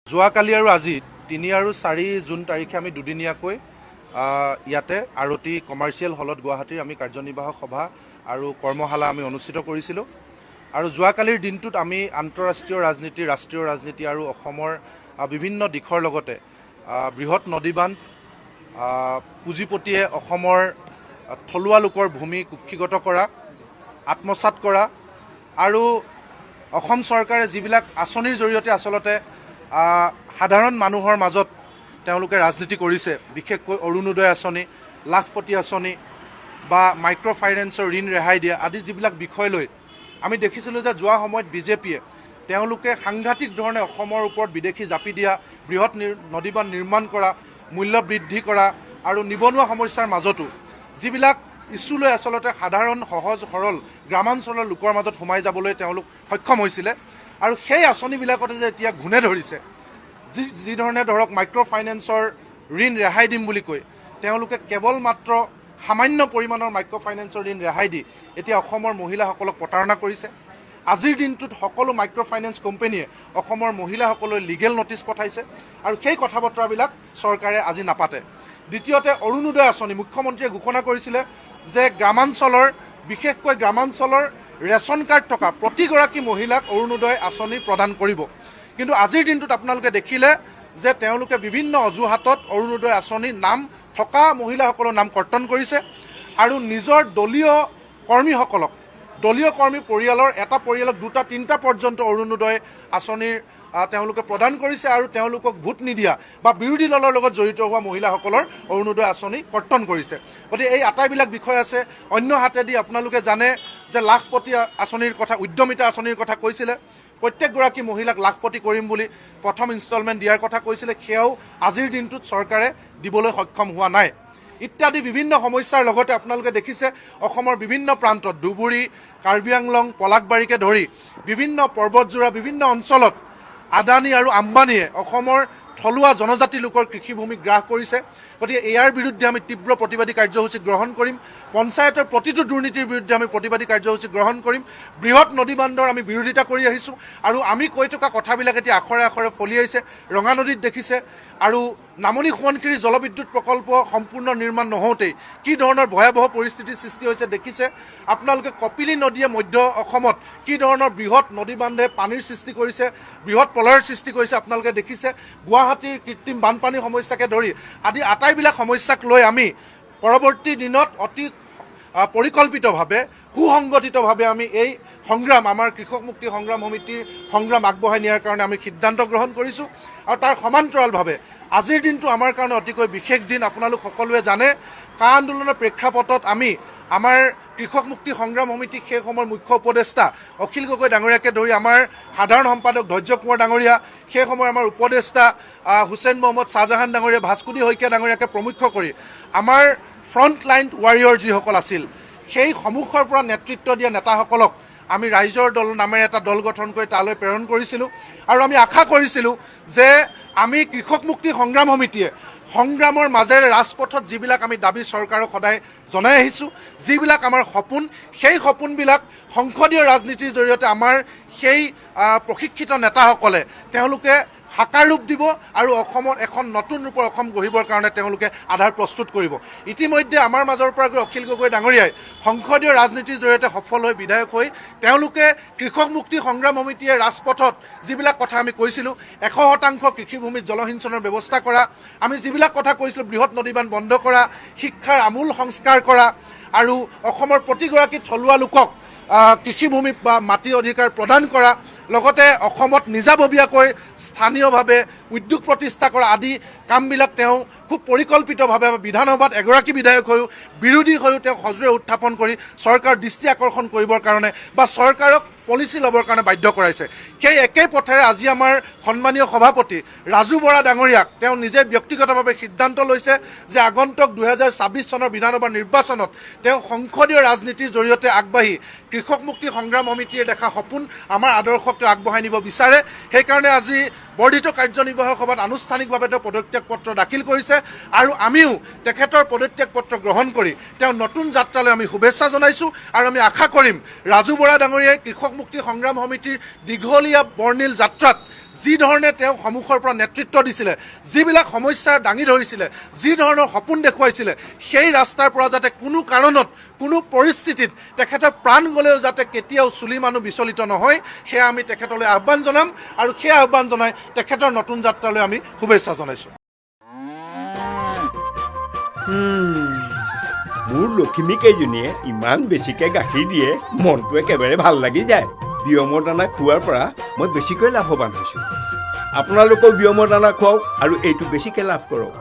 যোৱাকালি আৰু আজি ৩ আৰু ৪ জুন তাৰিখে আমি দুদিনীয়াকৈ ইয়াতে আৰতি কমাৰ্চিয়েল হলত গুৱাহাটীৰ আমি কাৰ্যনিৰ্বাহক সভা আৰু কৰ্মশালা আমি অনুষ্ঠিত কৰিছিলোঁ। আৰু যোৱাকালিৰ দিনটোত আমি আন্তঃৰাষ্ট্ৰীয় ৰাজনীতি, ৰাষ্ট্ৰীয় ৰাজনীতি আৰু অসমৰ বিভিন্ন দিশৰ লগতে বৃহৎ নদীবান্ধ, পুঁজিপতিয়ে অসমৰ থলুৱা লোকৰ ভূমি কুক্ষিগত কৰা, আত্মসাৎ কৰা আৰু অসম চৰকাৰে যিবিলাক আঁচনিৰ জৰিয়তে আচলতে সাধাৰণ মানুহৰ মাজত তেওঁলোকে ৰাজনীতি কৰিছে, বিশেষকৈ অৰুণোদয় আঁচনি, লাখপতি আঁচনি বা মাইক্ৰ' ফাইনেন্সৰ ঋণ ৰেহাই দিয়া আদি যিবিলাক বিষয় লৈ আমি দেখিছিলোঁ যে যোৱা সময়ত বিজেপিয়ে তেওঁলোকে সাংঘাতিক ধৰণে অসমৰ ওপৰত বিদেশী জাপি দিয়া, বৃহৎ নদীবান্ধ নিৰ্মাণ কৰা, মূল্য বৃদ্ধি কৰা আৰু নিবনুৱা সমস্যাৰ মাজতো যিবিলাক ইছ্যু লৈ আচলতে সাধাৰণ সহজ সৰল গ্ৰামাঞ্চলৰ লোকৰ মাজত সোমাই যাবলৈ তেওঁলোক সক্ষম হৈছিলে। আৰু সেই আঁচনিবিলাকতে যে এতিয়া ঘূনে ধৰিছে, যি ধৰণে ধৰক মাইক্ৰ' ফাইনেন্সৰ ঋণ ৰেহাই দিম বুলি কৈ তেওঁলোকে কেৱল মাত্ৰ সামান্য পৰিমাণৰ মাইক্ৰ' ফাইনেন্সৰ ঋণ ৰেহাই দি এতিয়া অসমৰ মহিলাসকলক প্ৰতাৰণা কৰিছে। আজিৰ দিনটোত সকলো মাইক্ৰ' ফাইনেন্স কোম্পানীয়ে অসমৰ মহিলাসকললৈ লিগেল নটিচ পঠাইছে আৰু সেই কথা বতৰাবিলাক চৰকাৰে আজি নাপাতে। দ্বিতীয়তে অৰুণোদয় আঁচনি মুখ্যমন্ত্ৰীয়ে ঘোষণা কৰিছিলে যে গ্ৰামাঞ্চলৰ, বিশেষকৈ গ্ৰামাঞ্চলৰ ৰেচন কাৰ্ড থকা প্ৰতিগৰাকী মহিলাক অৰুণোদয় আঁচনি প্ৰদান কৰিব। কিন্তু আজিৰ দিনটোত আপোনালোকে দেখিলে যে তেওঁলোকে বিভিন্ন অজুহাতত অৰুণোদয় আঁচনি নাম থকা মহিলাসকলৰ নাম কৰ্তন কৰিছে আৰু নিজৰ দলীয় কৰ্মীসকলক, দলীয় কৰ্মী পৰিয়ালৰ এটা পৰিয়ালক 2-3টা পৰ্যন্ত অৰুণোদয় আঁচনিৰ তেওঁলোকে প্ৰদান কৰিছে আৰু তেওঁলোকক ভোট নিদিয়া বা বিৰোধী দলৰ লগত জড়িত হোৱা মহিলাসকলৰ অৰুণোদয় আঁচনি কৰ্তন কৰিছে। গতিকে এই আটাইবিলাক বিষয় আছে। অন্য হাতেদি আপোনালোকে জানে যে লাখপতি আঁচনিৰ কথা, উদ্যমিতা আঁচনিৰ কথা কৈছিলে, প্ৰত্যেকগৰাকী মহিলাক লাখপতি কৰিম বুলি প্ৰথম ইনষ্টলমেণ্ট দিয়াৰ কথা কৈছিলে, সেয়াও আজিৰ দিনটোত চৰকাৰে দিবলৈ সক্ষম হোৱা নাই। ইত্যাদি বিভিন্ন সমস্যাৰ লগতে আপোনালোকে দেখিছে অসমৰ বিভিন্ন প্ৰান্তত ধুবুৰী, কাৰ্বি আংলং, পলাশবাৰীকে ধৰি বিভিন্ন পৰ্বতজোৰা বিভিন্ন অঞ্চলত আদানী আৰু আম্বানীয়ে অসমৰ থলুৱা জনজাতি লোকৰ কৃষিভূমি গ্ৰাস কৰিছে। গতিকে ইয়াৰ বিৰুদ্ধে আমি তীব্ৰ প্ৰতিবাদী কাৰ্যসূচী গ্ৰহণ কৰিম। পঞ্চায়তৰ প্ৰতিটো দুৰ্নীতিৰ বিৰুদ্ধে আমি প্ৰতিবাদী কাৰ্যসূচী গ্ৰহণ কৰিম। বৃহৎ নদীবান্ধৰ আমি বিৰোধিতা কৰি আহিছোঁ আৰু আমি কৈ থকা কথাবিলাক এতিয়া আখৰে আখৰে ফলিয়াইছে। ৰঙা নদীত দেখিছে আৰু নামনি সোৱণশিৰি জলবিদ্যুৎ প্ৰকল্প সম্পূৰ্ণ নিৰ্মাণ নহওঁতেই কি ধৰণৰ ভয়াৱহ পৰিস্থিতিৰ সৃষ্টি হৈছে দেখিছে। আপোনালোকে কপিলী নদীয়ে মধ্য অসমত কি ধৰণৰ বৃহৎ নদীবান্ধে পানীৰ সৃষ্টি কৰিছে, বৃহৎ প্ৰলয়ৰ সৃষ্টি কৰিছে আপোনালোকে দেখিছে। গুৱাহাটীৰ কৃত্ৰিম বানপানী সমস্যাকে ধৰি আদি আটাইবিলাক সমস্যাক লৈ আমি পৰৱৰ্তী দিনত অতি পৰিকল্পিতভাৱে সুসংগঠিতভাৱে আমি এই সংগ্ৰাম, আমাৰ কৃষক মুক্তি সংগ্ৰাম সমিতিৰ সংগ্ৰাম আগবঢ়াই নিয়াৰ কাৰণে আমি সিদ্ধান্ত গ্ৰহণ কৰিছোঁ। আৰু তাৰ সমান্তৰালভাৱে আজিৰ দিনটো আমাৰ কাৰণে অতিকৈ বিশেষ দিন। আপোনালোক সকলোৱে জানে কা আন্দোলনৰ প্ৰেক্ষাপটত আমি আমাৰ কৃষক মুক্তি সংগ্ৰাম সমিতি সেই সময়ৰ মুখ্য উপদেষ্টা অখিল গগৈ ডাঙৰীয়াকে ধৰি আমাৰ সাধাৰণ সম্পাদক ধৈৰ্য কোঁৱৰ ডাঙৰীয়া, সেই সময়ৰ আমাৰ উপদেষ্টা হুছেইন মহম্মদ শ্বাহজাহান ডাঙৰীয়া, ভাস্কুদি শইকীয়া ডাঙৰীয়াকে প্ৰমুখ্য কৰি আমাৰ ফ্ৰণ্ট লাইন ৱাৰিয়ৰ যিসকল আছিল সেই সন্মুখৰ পৰা নেতৃত্ব দিয়া নেতাসকলক আমি ৰাইজৰ দল নামেৰে এটা দল গঠন কৰি তালৈ প্ৰেৰণ কৰিছিলোঁ আৰু আমি আশা কৰিছিলোঁ যে আমি কৃষক মুক্তি সংগ্ৰাম সমিতিয়ে সংগ্ৰামৰ মাজেৰে ৰাজপথত যিবিলাক আমি দাবী চৰকাৰক সদায় জনাই আহিছোঁ, যিবিলাক আমাৰ সপোন, সেই সপোনবিলাক সংসদীয় ৰাজনীতিৰ জৰিয়তে আমাৰ সেই প্ৰশিক্ষিত নেতাসকলে তেওঁলোকে সাকাৰ ৰূপ দিব আৰু অসমত এখন নতুন ৰূপৰ অসম গঢ়িবৰ কাৰণে তেওঁলোকে আধাৰ প্ৰস্তুত কৰিব। ইতিমধ্যে আমাৰ মাজৰ পৰা গৈ অখিল গগৈ ডাঙৰীয়াই সংসদীয় ৰাজনীতিৰ জৰিয়তে সফল হৈ বিধায়ক হৈ তেওঁলোকে কৃষক মুক্তি সংগ্ৰাম সমিতিয়ে ৰাজপথত যিবিলাক কথা আমি কৈছিলোঁ, 100% কৃষিভূমিত জলসিঞ্চনৰ ব্যৱস্থা কৰা, আমি যিবিলাক কথা কৈছিলোঁ বৃহৎ নদীবান্ধ বন্ধ কৰা, শিক্ষাৰ আমূল সংস্কাৰ কৰা আৰু অসমৰ প্ৰতিগৰাকী থলুৱা লোকক কৃষিভূমি বা মাটি অধিকাৰ প্ৰদান কৰা, লগতে অসমত নিজাববীয়াকৈ স্থানীয়ভাৱে উদ্যোগ প্ৰতিষ্ঠা কৰা আদি কামবিলাক তেওঁ খুব পৰিকল্পিতভাৱে বিধানসভাত এগৰাকী বিধায়ক হৈও বিৰোধী হৈও তেওঁ সজোৰে উত্থাপন কৰি চৰকাৰৰ দৃষ্টি আকৰ্ষণ কৰিবৰ কাৰণে বা চৰকাৰক পলিচি ল'বৰ কাৰণে বাধ্য কৰাইছে। সেই একেই পথেৰে আজি আমাৰ সন্মানীয় সভাপতি ৰাজু বৰা ডাঙৰীয়াক তেওঁ নিজে ব্যক্তিগতভাৱে সিদ্ধান্ত লৈছে যে আগন্তুক 2026 চনৰ বিধানসভা নিৰ্বাচনত তেওঁ সংসদীয় ৰাজনীতিৰ জৰিয়তে আগবাঢ়ি কৃষক মুক্তি সংগ্ৰাম সমিতিয়ে দেখা সপোন, আমাৰ আদৰ্শক তেওঁ আগবঢ়াই নিব বিচাৰে। সেইকাৰণে আজি বৰ্ধিত কাৰ্যনিৰ্বাহক সভাত আনুষ্ঠানিকভাৱে তেওঁ পদত্যাগ পত্ৰ দাখিল কৰিছে আৰু আমিও তেখেতৰ পদত্যাগ পত্ৰ গ্ৰহণ কৰি তেওঁ নতুন যাত্ৰালৈ আমি শুভেচ্ছা জনাইছোঁ আৰু আমি আশা কৰিম ৰাজু বৰা ডাঙৰীয়াই কৃষক মুক্তি সংগ্ৰাম সমিতিৰ দীঘলীয়া বৰ্ণিল যাত্ৰাত যি ধৰণে তেওঁ সন্মুখৰ পৰা নেতৃত্ব দিছিলে, যিবিলাক সমস্যা দাঙি ধৰিছিলে, যি ধৰণৰ সপোন দেখুৱাইছিলে, সেই ৰাস্তাৰ পৰা যাতে কোনো কাৰণত কোনো পৰিস্থিতিত তেখেতৰ প্ৰাণ গ'লেও যাতে কেতিয়াও চুলি মানুহ বিচলিত নহয়, সেয়া আমি তেখেতলৈ আহ্বান জনাম আৰু সেই আহ্বান জনাই তেখেতৰ নতুন যাত্ৰালৈ আমি শুভেচ্ছা জনাইছোঁ। মোৰ লখিমী কেইজনীয়ে ইমান বেছিকৈ গাখীৰ দিয়ে, মনটো একেবাৰে ভাল লাগি যায়। বিয়মৰ দানা খোৱাৰ পৰা মই বেছিকৈ লাভৱান হৈছোঁ। আপোনালোকেও বিয়মৰ দানা খুৱাওক আৰু এইটো বেছিকৈ লাভ কৰক।